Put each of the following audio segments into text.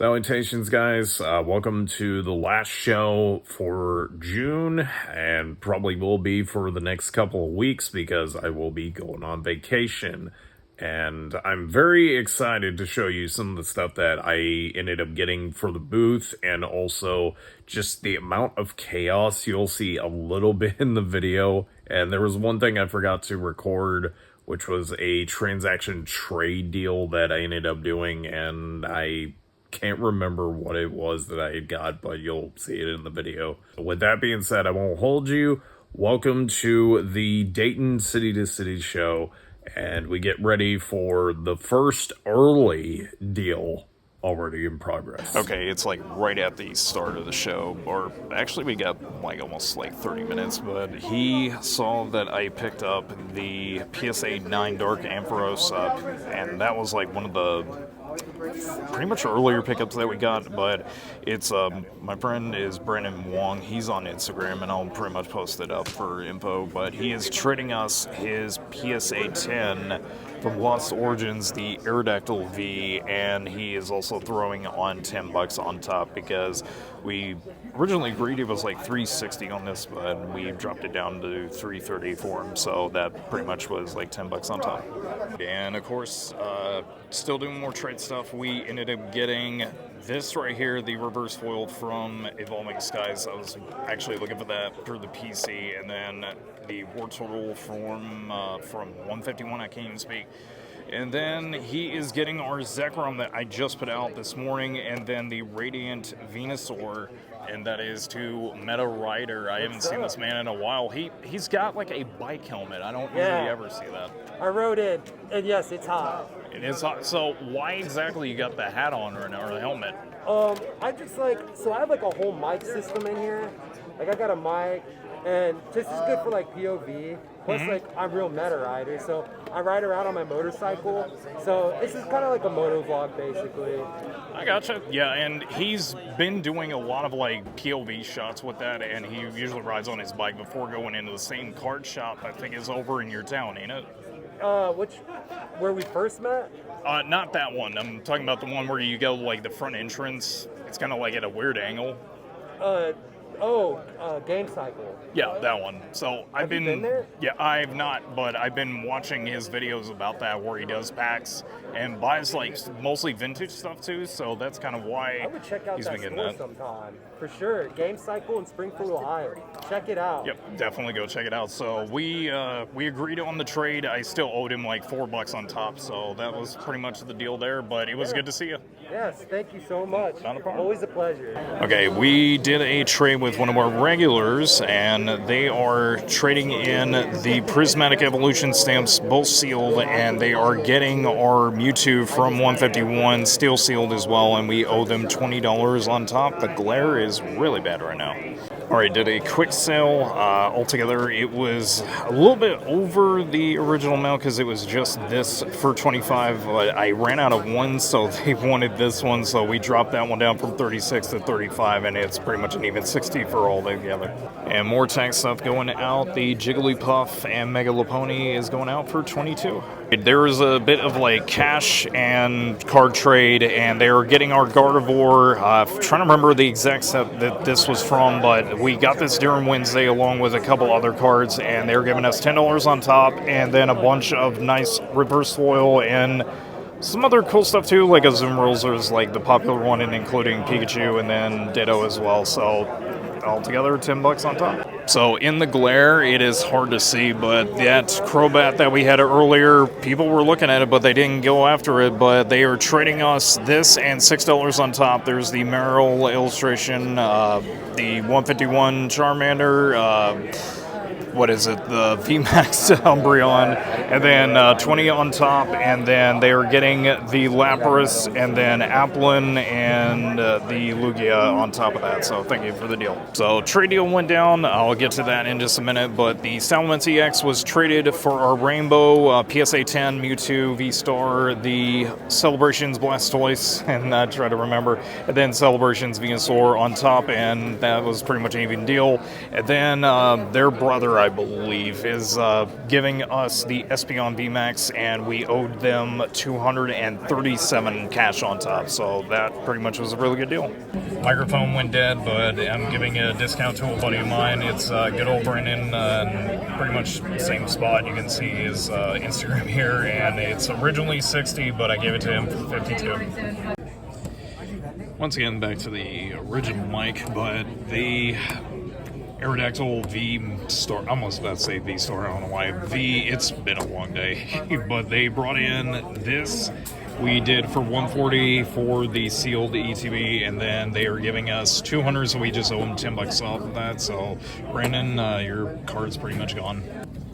Salutations, guys. Welcome to the last show for June, and probably will be for the next couple of weeks because I will be going on vacation. And I'm very excited to show you some of the stuff that I ended up getting for the booth, and also just the amount of chaos you'll see a little bit in the video. And there was one thing I forgot to record, which was a transaction trade deal that I ended up doing, and I can't remember what it was that I had got, but you'll see it in the video. With that being said, I won't hold you. Welcome to the Dayton City to City show, and we get ready for the first early deal already in progress. Okay, it's like right at the start of the show, or actually we got like almost like 30 minutes, but he saw that I picked up the PSA 9 Dark Ampharos up, and that was like one of the pretty much earlier pickups that we got. But it's my friend is Brandon Wong. He's on Instagram, and I'll pretty much post it up for info, but he is trading us his PSA 10 from Lost Origins, the Aerodactyl V, and he is also throwing on $10 on top because we originally agreed it was like $360 on this, but we dropped it down to $330 for him, so that pretty much was like $10 on top. And of course, still doing more trade stuff. We ended up getting this right here, the reverse foil from Evolving Skies. I was actually looking for that for the PC, and then the War Turtle from 151, I can't even speak. And then he is getting our Zekrom that I just put out this morning, and then the Radiant Venusaur, and that is to Meta Rider. I haven't seen this man in a while. He's got like a bike helmet. I don't usually ever see that. I rode it, and yes, it's hot. It is hot. So why exactly you got the hat on or the helmet? I just so I have like a whole mic system in here. Like I got a mic, and just it's good for like POV. Plus, like I'm real meta rider, so I ride around on my motorcycle. So this is kind of like a moto vlog, basically. I gotcha. Yeah, and he's been doing a lot of like POV shots with that, and he usually rides on his bike before going into the same card shop I think is over in your town, ain't it? Where we first met? Not that one. I'm talking about the one where you go like the front entrance. It's kind of like at a weird angle. Game Cycle. Yeah, that one. So Have you been there? Yeah, I've not, but I've been watching his videos about that where he does packs and buys like mostly vintage stuff too. So that's kind of why I would check out he's that been getting store that. sometime. For sure. Game Cycle in Springfield, Ohio. Check it out. Yep, definitely go check it out. So we agreed on the trade. I still owed him like $4 on top, so that was pretty much the deal there. But it was good to see you. Yes, thank you so much. Not a problem. Always a pleasure. Okay, we did a trade with one of our regulars, and they are trading in the Prismatic Evolution stamps, both sealed, and they are getting our Mewtwo from 151 steel sealed as well, and we owe them $20 on top. The glare is really bad right now. Alright, did a quick sale. Altogether, it was a little bit over the original amount because it was just this for $25, but I ran out of one, so they wanted this one, so we dropped that one down from $36 to $35, and it's pretty much an even $60 for all together. And more tag stuff going out. The Jigglypuff and Megalopony is going out for $22. There was a bit of like cash and card trade, and they were getting our Gardevoir. Trying to remember the exact set that this was from, but we got this during Wednesday along with a couple other cards, and they were giving us $10 on top, and then a bunch of nice reverse foil and some other cool stuff too, like a Zoomrulls is like the popular one, and including Pikachu and then Ditto as well. So altogether, $10 on top. So in the glare, it is hard to see, but that Crobat that we had earlier, people were looking at it, but they didn't go after it. But they are trading us this and $6 on top. There's the Marill illustration, the 151 Charmander, what is it, the Vmax Umbreon, and then 20 on top, and then they are getting the Lapras, and then Applin, and the Lugia on top of that, so thank you for the deal. So trade deal went down, I'll get to that in just a minute, but the Salamence EX was traded for our Rainbow PSA 10 Mewtwo V-Star, the Celebrations Blastoise, and I try to remember, and then Celebrations Venusaur on top, and that was pretty much an even deal. And then their brother, I believe, is giving us the Espeon Vmax, and we owed them 237 cash on top, so that pretty much was a really good deal. Microphone went dead, but I'm giving a discount to a buddy of mine. It's good old Brennan, pretty much the same spot. You can see his Instagram here, and it's originally 60, but I gave it to him for 52. Once again, back to the original mic, but the Aerodactyl V-Star, I almost about to say V-Star, I don't know why, it's been a long day, but they brought in this. We did for 140 for the sealed ETB, and then they are giving us 200, so we just owe them $10 off of that. So, Brandon, your card's pretty much gone.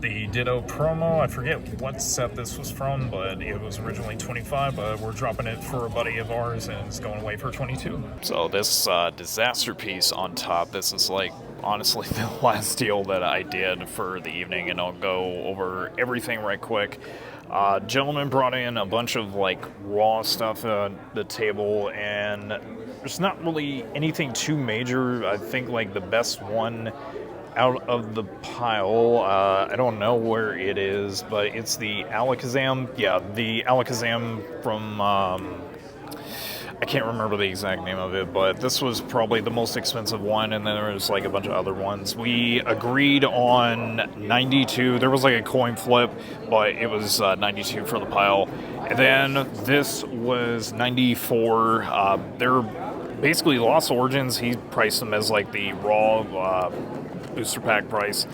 The Ditto promo, I forget what set this was from, but it was originally 25, but we're dropping it for a buddy of ours, and it's going away for 22. So this disaster piece on top, this is like, honestly, the last deal that I did for the evening, and I'll go over everything right quick. Gentleman brought in a bunch of like raw stuff on the table, and there's not really anything too major. I think like the best one out of the pile, I don't know where it is, but it's the Alakazam. Yeah, the Alakazam from, I can't remember the exact name of it, but this was probably the most expensive one, and then there was like a bunch of other ones. We agreed on 92. There was like a coin flip, but it was 92 for the pile. And then this was 94. They're basically Lost Origins. He priced them as like the raw booster pack price,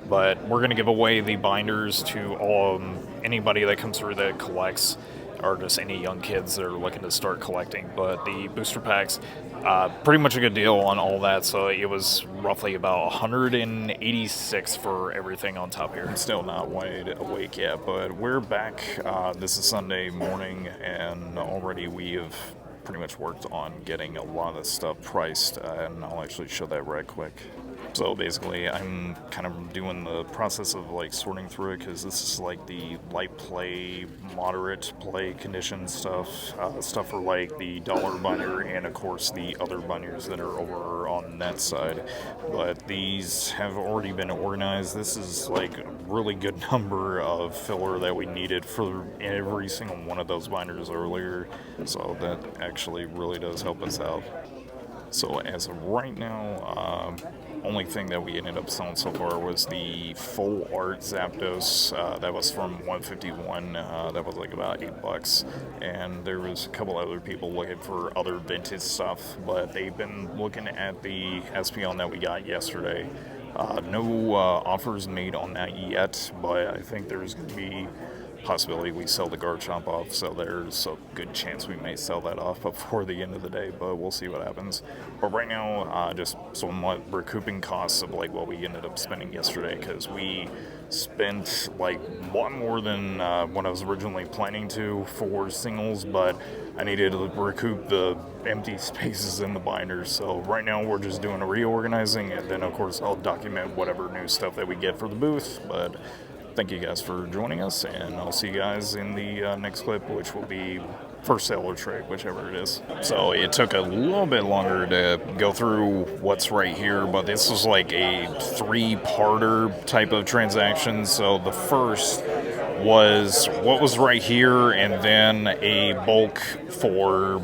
but we're going to give away the binders to anybody that comes through that collects, or just any young kids that are looking to start collecting. But the booster packs, pretty much a good deal on all that, so it was roughly about 186 for everything on top here. I'm still not wide awake yet, but we're back. This is Sunday morning, and already we have pretty much worked on getting a lot of stuff priced, and I'll actually show that right quick. So basically, I'm kind of doing the process of like sorting through it, because this is like the light play, moderate play condition stuff, stuff for like the dollar binder, and of course the other binders that are over on that side. But these have already been organized. This is like a really good number of filler that we needed for every single one of those binders earlier, so that actually really does help us out. So as of right now, only thing that we ended up selling so far was the full art Zapdos. That was from 151. That was like about $8, and there was a couple other people looking for other vintage stuff, but they've been looking at the Espeon that we got yesterday. No offers made on that yet, but I think there's going to be possibility we sell the Garchomp off, so there's a good chance we may sell that off before the end of the day, but we'll see what happens. But right now, just somewhat recouping costs of like what we ended up spending yesterday, because we spent like a lot more than what I was originally planning to for singles, but I needed to recoup the empty spaces in the binders. So right now we're just doing a reorganizing, and then of course I'll document whatever new stuff that we get for the booth. But thank you guys for joining us, and I'll see you guys in the next clip, which will be first sale or trade, whichever it is. So it took a little bit longer to go through what's right here, but this was like a three-parter type of transaction. So the first was what was right here, and then a bulk for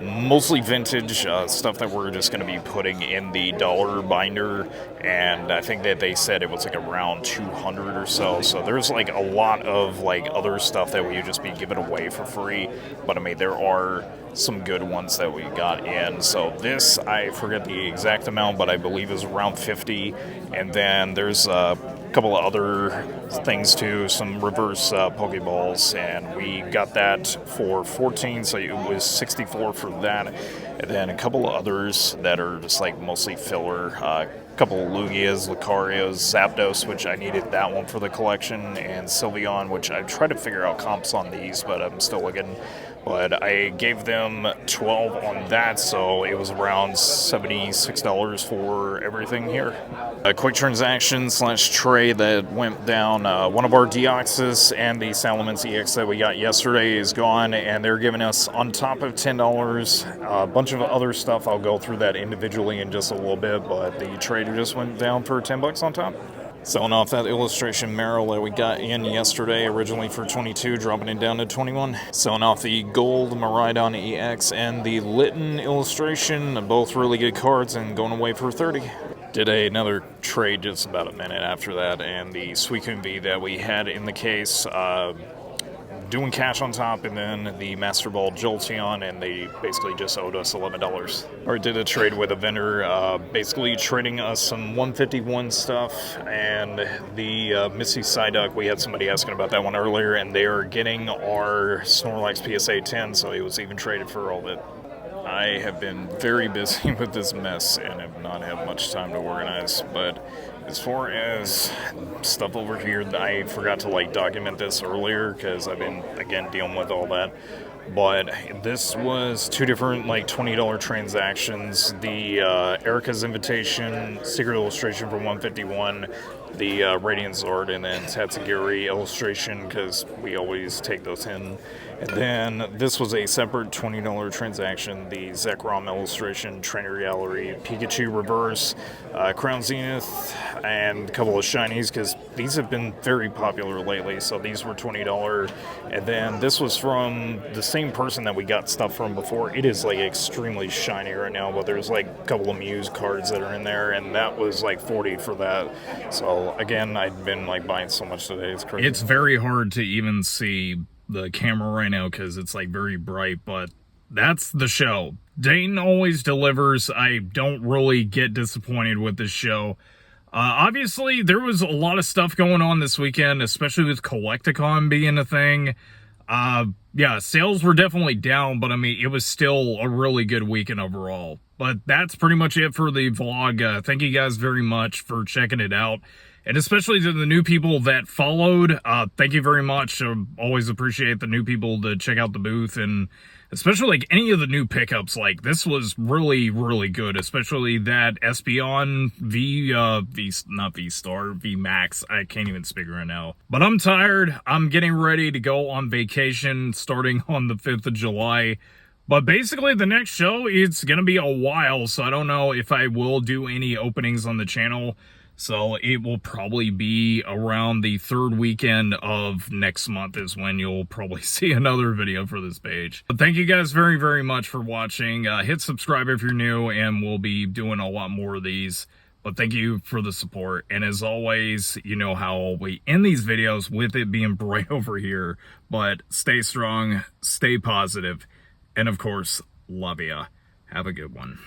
mostly vintage stuff that we're just going to be putting in the dollar binder, and I think that they said it was like around 200 or so. So there's like a lot of like other stuff that we would just be giving away for free, but I mean there are some good ones that we got in. So this, I forget the exact amount, but I believe is around 50, and then there's a couple of other things too, some reverse Pokeballs, and we got that for 14, so it was 64 for that, and then a couple of others that are just like mostly filler, a couple of Lugias, Lucarios, Zapdos, which I needed that one for the collection, and Sylveon, which I tried to figure out comps on these, but I'm still looking. But I gave them 12 on that, so it was around $76 for everything here. A quick transaction / trade that went down. One of our Deoxys and the Salamence EX that we got yesterday is gone, and they're giving us on top of $10 a bunch of other stuff. I'll go through that individually in just a little bit, but the trade just went down for $10 on top. Selling off that illustration Merrill that we got in yesterday, originally for 22, dropping it down to 21. Selling off the gold Maridon EX and the Lytton illustration, both really good cards, and going away for 30. Did another trade just about a minute after that, and the Suicune V that we had in the case, doing cash on top, and then the Master Ball Jolteon, and they basically just owed us $11. Or did a trade with a vendor, basically trading us some 151 stuff, and the Misty Psyduck, we had somebody asking about that one earlier, and they are getting our Snorlax PSA 10, so he was even traded for all of it. I have been very busy with this mess and have not had much time to organize, but as far as stuff over here, I forgot to document this earlier because I've been, again, dealing with all that. But this was two different $20 transactions. The Erica's Invitation Secret Illustration for 151, the Radiant Zord, and then Tatsugiri illustration because we always take those in. And then this was a separate $20 transaction, the Zekrom illustration, Trainer Gallery, Pikachu Reverse, Crown Zenith, and a couple of shinies because these have been very popular lately, so these were $20. And then this was from the same person that we got stuff from before. It is extremely shiny right now, but there's a couple of Muse cards that are in there, and that was $40 for that. So again, I've been buying so much today, it's crazy. It's very hard to even see the camera right now because it's very bright, but that's the show. Dayton always delivers. I don't really get disappointed with this show. Obviously, there was a lot of stuff going on this weekend, especially with Collecticon being a thing. Yeah, sales were definitely down, but I mean, it was still a really good weekend overall. But that's pretty much it for the vlog. Thank you guys very much for checking it out. And especially to the new people that followed, thank you very much. Always appreciate the new people to check out the booth, and especially any of the new pickups. This was really, really good, especially that Espeon Vmax. I can't even speak right now. But I'm tired. I'm getting ready to go on vacation starting on the 5th of July. But basically, the next show, it's going to be a while, so I don't know if I will do any openings on the channel. So it will probably be around the third weekend of next month is when you'll probably see another video for this page. But thank you guys very, very much for watching. Hit subscribe if you're new, and we'll be doing a lot more of these. But thank you for the support. And as always, you know how we end these videos with it being bright over here. But stay strong, stay positive, and of course, love ya. Have a good one.